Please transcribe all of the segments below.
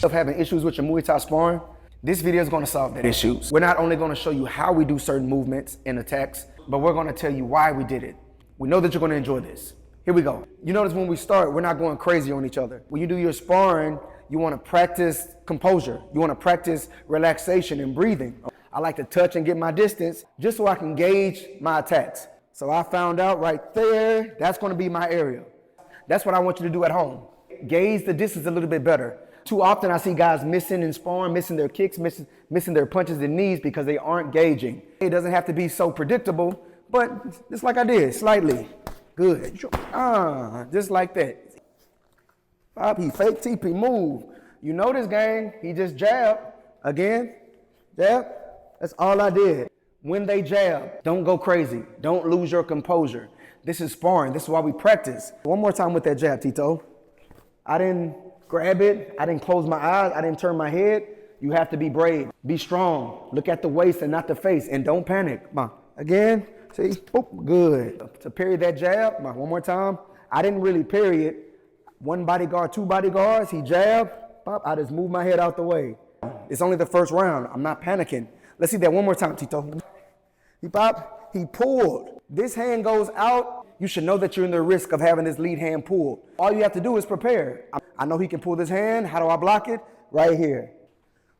Of having issues with your Muay Thai sparring, this video is going to solve that issues. We're not only going to show you how we do certain movements and attacks, but we're going to tell you why we did it. We know that you're going to enjoy this. Here we go. You notice when we start, we're not going crazy on each other. When you do your sparring, you want to practice composure. You want to practice relaxation and breathing. I like to touch and get my distance just so I can gauge my attacks. So I found out right there, that's going to be my area. That's what I want you to do at home. Gauge the distance a little bit better. Too often I see guys missing in sparring, missing their kicks, missing their punches and knees because they aren't gauging. It doesn't have to be so predictable, but just like I did, slightly. Good. Just like that. Bob, he fake TP move. You know this gang, he just jab. Again, jab. That's all I did. When they jab, don't go crazy. Don't lose your composure. This is sparring. This is why we practice. One more time with that jab, Tito. I didn't grab it. I didn't close my eyes. I didn't turn my head. You have to be brave. Be strong. Look at the waist and not the face. And don't panic. Again. See? Boop. Good. To parry that jab, one more time. I didn't really parry it. One bodyguard, two bodyguards. He jabbed. Pop. I just moved my head out the way. It's only the first round. I'm not panicking. Let's see that one more time, Tito. He popped. He pulled. This hand goes out. You should know that you're in the risk of having this lead hand pulled. All you have to do is prepare. I know he can pull this hand. How do I block it? Right here.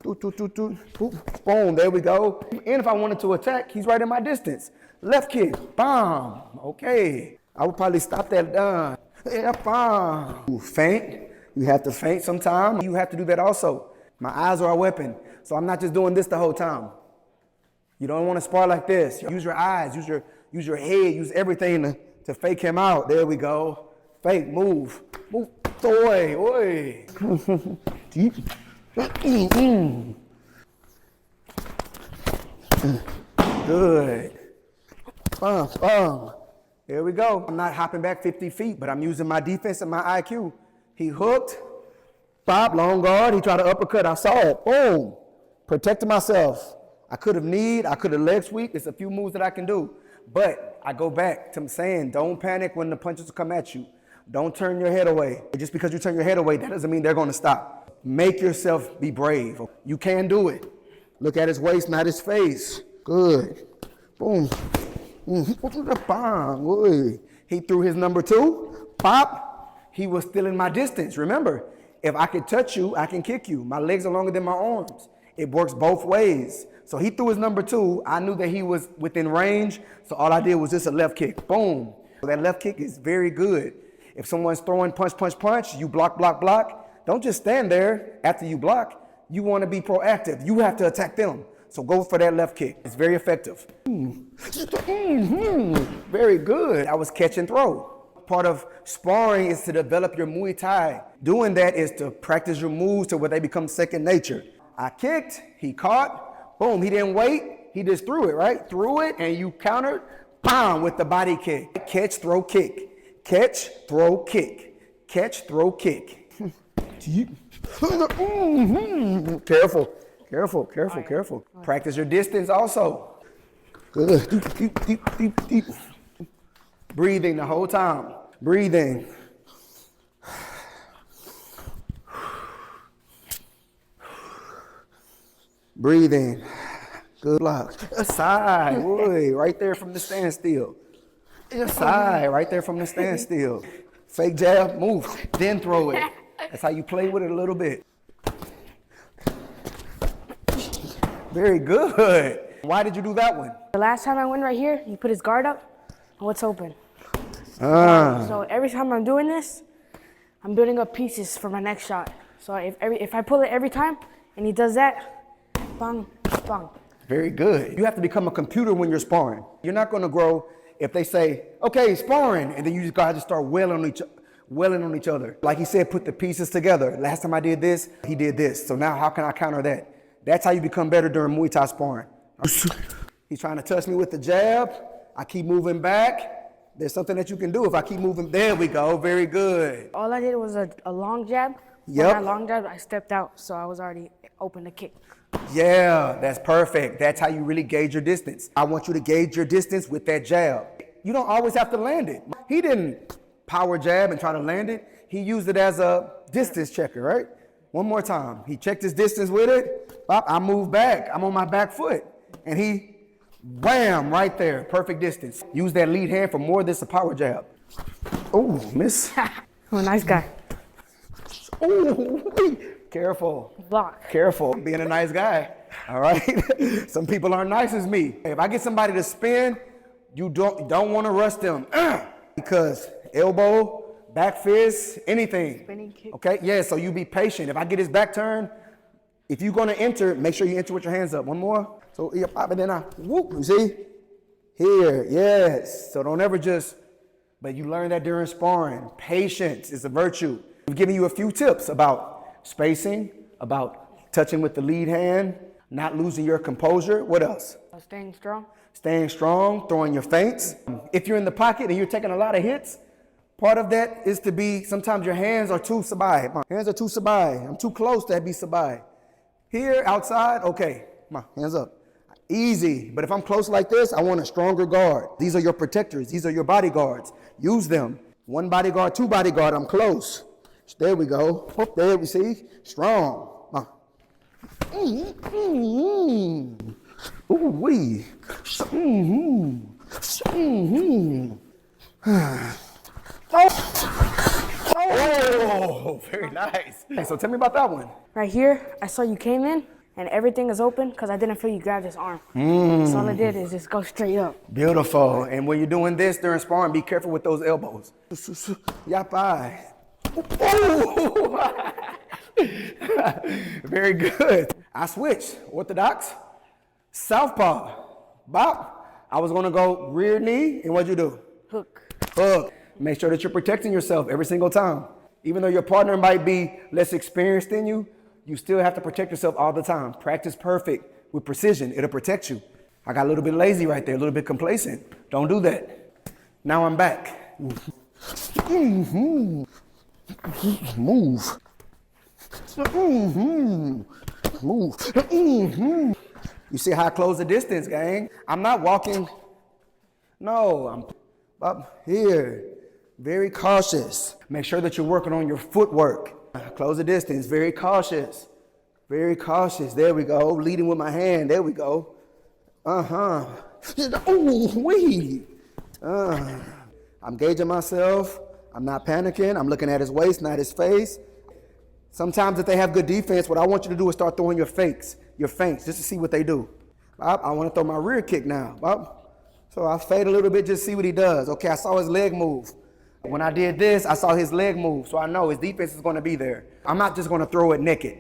Boom, there we go. And if I wanted to attack, he's right in my distance. Left kick, bomb. Okay. I would probably stop that done. Yeah, bomb. Feint. You have to feint sometime. You have to do that also. My eyes are a weapon. So I'm not just doing this the whole time. You don't want to spar like this. Use your eyes, use your head, use everything to fake him out. There we go. Fake, move. Move. Oi, oi. Good. There we go. I'm not hopping back 50 feet, but I'm using my defense and my IQ. He hooked. Pop, long guard. He tried to uppercut. I saw it. Boom. Protected myself. I could have kneed. I could have leg sweep. There's a few moves that I can do. But I go back to saying, don't panic when the punches come at you. Don't turn your head away. Just because you turn your head away, that doesn't mean they're going to stop. Make yourself be brave. You can do it. Look at his waist, not his face. Good. Boom. Bang. He threw his number two. Pop. He was still in my distance. Remember, if I could touch you, I can kick you. My legs are longer than my arms. It works both ways. So he threw his number two. I knew that he was within range. So all I did was just a left kick. Boom. So that left kick is very good. If someone's throwing punch, punch, punch, you block, block, block. Don't just stand there after you block. You want to be proactive. You have to attack them. So go for that left kick. It's very effective. Very good. I was catch and throw. Part of sparring is to develop your Muay Thai. Doing that is to practice your moves to where they become second nature. I kicked, he caught, boom, he didn't wait, he just threw it, right? Threw it, and you countered, bam, with the body kick. Catch, throw, kick. Catch, throw, kick. Catch, throw, kick. Careful, careful, careful, careful. Practice your distance also. Good. Deep. Breathing the whole time. Breathing. Breathing. Good block. Aside. Boy, right there from the standstill. Aside. Right there from the standstill. Fake jab, move, then throw it. That's how you play with it a little bit. Very good. Why did you do that one? The last time I went right here, he put his guard up, and what's open. So every time I'm doing this, I'm building up pieces for my next shot. So if I pull it every time, and he does that, bang, bang. Very good. You have to become a computer when you're sparring. You're not going to grow if they say, okay, sparring, and then you guys just start wailing on each other. Like he said, put the pieces together. Last time I did this, he did this. So now how can I counter that? That's how you become better during Muay Thai sparring. He's trying to touch me with the jab. I keep moving back. There's something that you can do if I keep moving. There we go. Very good. All I did was a long jab. Yep. When I long jab, I stepped out, so I was already open to kick. Yeah, that's perfect. That's how you really gauge your distance. I want you to gauge your distance with that jab. You don't always have to land it. He didn't power jab and try to land it. He used it as a distance checker, right? One more time. He checked his distance with it. Bop, I move back. I'm on my back foot. And he, wham, right there. Perfect distance. Use that lead hand for more than a power jab. Oh, miss. Oh, nice guy. Oh, careful. Block. Careful. Being a nice guy. All right. Some people aren't nice as me. If I get somebody to spin, you don't want to rush them. Because elbow, back fist, anything. Spinning kick. Okay, yeah, so you be patient. If I get his back turned, if you're gonna enter, make sure you enter with your hands up. One more. So yeah, pop it, then I whoop, you see? Here, yes. So don't ever just, but you learn that during sparring. Patience is a virtue. We've given you a few tips about spacing, about touching with the lead hand, not losing your composure. What else? Staying strong. Staying strong, throwing your feints. If you're in the pocket and you're taking a lot of hits, part of that is to be, sometimes your hands are too sabai. My hands are too sabai. I'm too close to be sabai. Here, outside, okay, my hands up. Easy, but if I'm close like this, I want a stronger guard. These are your protectors. These are your bodyguards. Use them. One bodyguard, two bodyguard, I'm close. There we go. Oh, there we see, strong. Ooh wee. Oh, very nice. Hey, so tell me about that one. Right here, I saw you came in and everything is open because I didn't feel you grabbed his arm. So all I did is just go straight up. Beautiful. And when you're doing this during sparring, be careful with those elbows. Yapai. Very good. I switched. Orthodox. Southpaw. Bop. I was going to go rear knee. And what'd you do? Hook. Hook. Make sure that you're protecting yourself every single time. Even though your partner might be less experienced than you, you still have to protect yourself all the time. Practice perfect with precision. It'll protect you. I got a little bit lazy right there, a little bit complacent. Don't do that. Now I'm back. Move. Move. You see how I close the distance, gang? I'm not walking. No, I'm up here. Very cautious. Make sure that you're working on your footwork. Close the distance. Very cautious. Very cautious. There we go. Leading with my hand. There we go. Ooh, wee. I'm gauging myself. I'm not panicking. I'm looking at his waist, not his face. Sometimes if they have good defense, what I want you to do is start throwing your feints, just to see what they do. I want to throw my rear kick now. So I fade a little bit, just see what he does. Okay, I saw his leg move. When I did this, I saw his leg move, so I know his defense is going to be there. I'm not just going to throw it naked.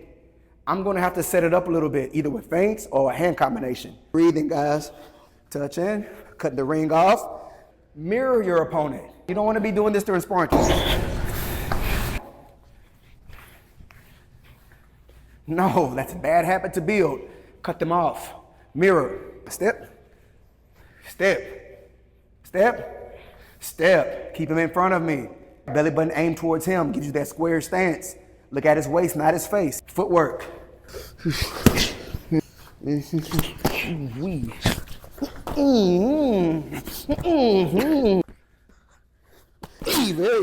I'm going to have to set it up a little bit, either with feints or a hand combination. Breathing, guys. Touch in, cutting the ring off. Mirror your opponent. You don't want to be doing this during sparring. No, that's a bad habit to build. Cut them off. Mirror. Step. Step. Step. Step. Keep him in front of me. Belly button aim towards him. Gives you that square stance. Look at his waist, not his face. Footwork. Very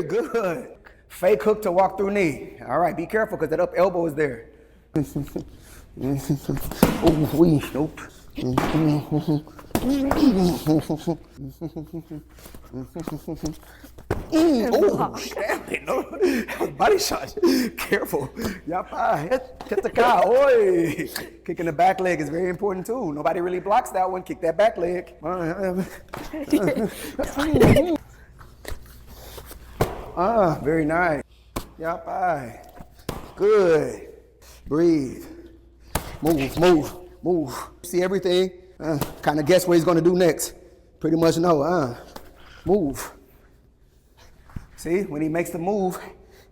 good. Fake hook to walk through knee. All right, be careful because that up elbow is there. Nope. Oh, damn it. No. That was body shot. Careful. Yapai. Hit the cow. Oi. Kicking the back leg is very important too. Nobody really blocks that one. Kick that back leg. Very nice. Yapai. Good. Breathe. Move. See everything? Kind of guess what he's going to do next. Pretty much know. Move. See, when he makes the move,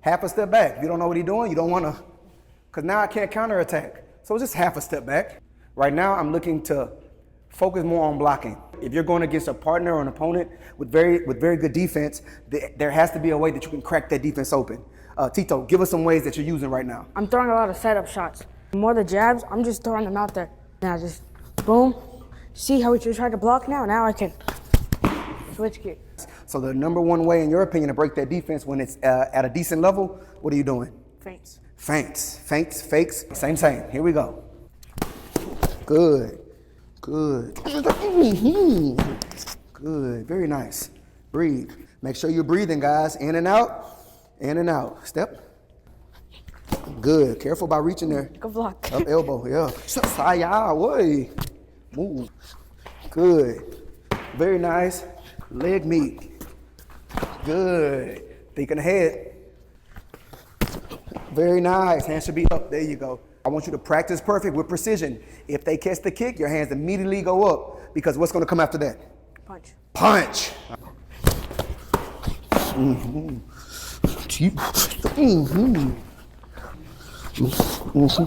half a step back. If you don't know what he's doing, you don't want to, because now I can't counterattack. So just half a step back. Right now, I'm looking to focus more on blocking. If you're going against a partner or an opponent with very good defense, there has to be a way that you can crack that defense open. Tito, give us some ways that you're using right now. I'm throwing a lot of setup shots. More the jabs, I'm just throwing them out there. Now just boom. See how we just tried to block now? Now I can switch kick. So the number one way, in your opinion, to break that defense when it's at a decent level, what are you doing? Feints. Feints, fakes, same. Here we go. Good. Good, very nice. Breathe. Make sure you're breathing, guys. In and out. Step. Good. Careful about reaching there. Good block. Up elbow, yeah. Saya, way. Move. Good. Very nice. Leg meet. Good. Thinking ahead. Very nice. Hands should be up. There you go. I want you to practice perfect with precision. If they catch the kick, your hands immediately go up because what's going to come after that? Punch. Punch. Mm-hmm. Mm-hmm. Mm-hmm.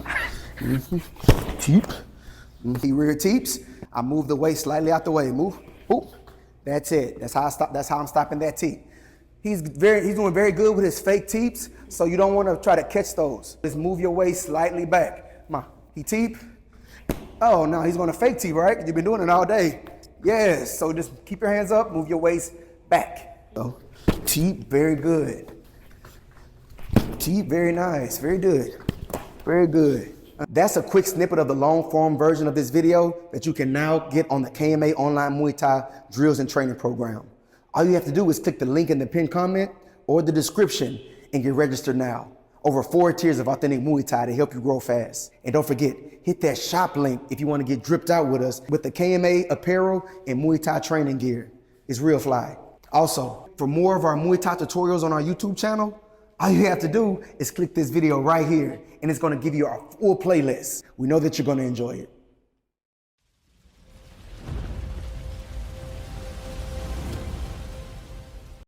Mm-hmm. Rear teeps. I move the waist slightly out the way. Move. Boop. That's it. That's how I stop. That's how I'm stopping that teep. He's doing very good with his fake teeps, so you don't want to try to catch those. Just move your waist slightly back. Come on. He teep. Oh, no, he's going to fake teep, right? You've been doing it all day. Yes. So just keep your hands up, move your waist back. So, teep, very good. Teep, very nice. Very good. Very good. That's a quick snippet of the long form version of this video that you can now get on the KMA Online Muay Thai Drills and Training Program. All you have to do is click the link in the pinned comment or the description and get registered now. Over 4 tiers of authentic Muay Thai to help you grow fast. And don't forget, hit that shop link if you want to get dripped out with us with the KMA apparel and Muay Thai training gear. It's real fly. Also, for more of our Muay Thai tutorials on our YouTube channel, all you have to do is click this video right here and it's going to give you our full playlist. We know that you're going to enjoy it.